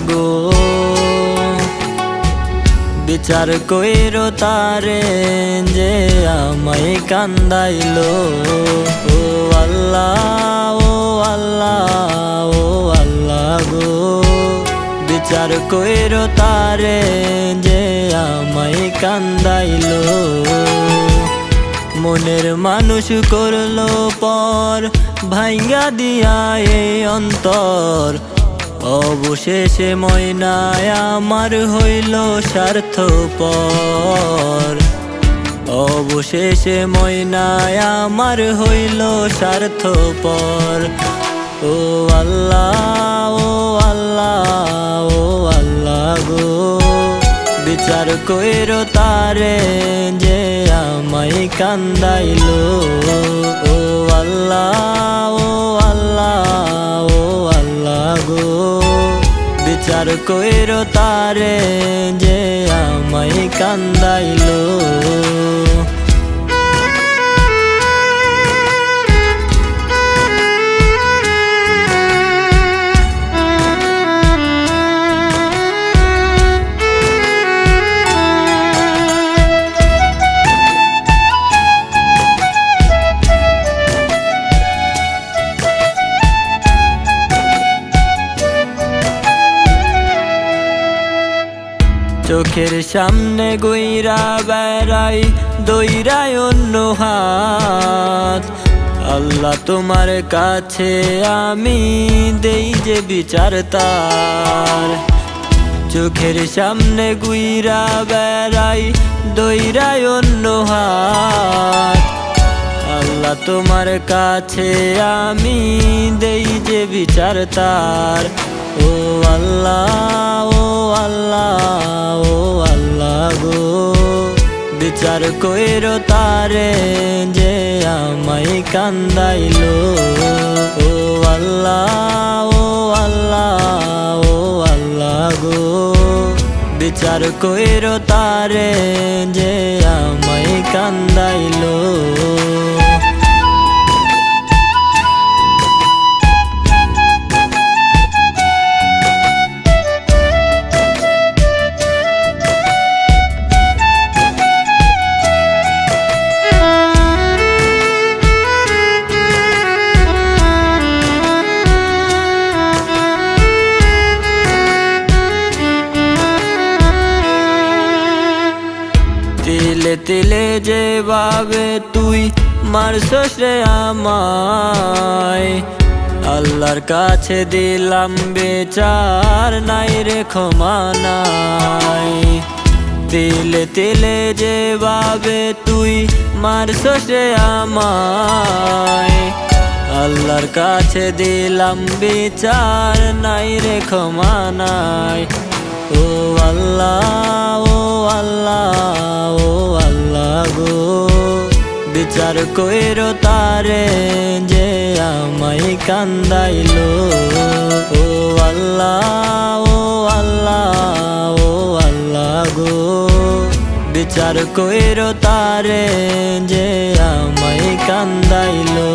গো বিচার কইরো তারে যে আমায় কান্দাইলো। ও আল্লাহ ও আল্লাহ ও আল্লাহ গো বিচার কইরো তারে যে আমায় কান্দাইলো। মনের মানুষ করলো পর ভাইঙ্গা দিয়া এই অন্তর, অবশেষে ময়নায় আমার হইল স্বার্থপর। অবশেষে ময়নায় আমার হইল স্বার্থপর। ও আল্লাহ ও আল্লাহ ও আল্লাহ গো বিচার কইরো তারে যে আমায় কান্দাইলো। ও আল্লাহ ও আল্লাহ ও আল্লাহ গো বিচার কইরো তারে যে আমায় কান্দাইলো। চোখের সামনে গইরা বেড়াই দইরাই অন্য হাত, আল্লাহ তোমার কাছে আমি দেই যে বিচার তার। চোখের সামনে গুইরা বেড়াই দইরাই অন্য হাত, আল্লাহ তোমার কাছে আমি দেই যে বিচার তার। ও আল্লাহ ও আল্লাহ ও আল্লাহ গো বিচার কইরো তারে যে আমায় কান্দাইলো। ও আল্লাহ ও আল্লাহ ও আল্লাহ গো বিচার কইরো তারে যে আমায় কান্দাইলো। তিলে তিলে যেভাবে তুই মারছস রে আমায়, আল্লাহর কাছে দিলাম বিচার নাই রে ক্ষমা নাই। তিলে তিলে যেভাবে তুই মারছস রে আমায়, আল্লাহর কাছে দিলাম বিচার নাই রে ক্ষমা নাই। ও আল্লাহ ও আল্লাহ ও আল্লাহ গো বিচার কইরো তারে যে আমায় কান্দাইলো। ও আল্লাহ ও আল্লাহ ও আল্লাহ গো বিচার কইরো তারে যে আমায় কান্দাইলো।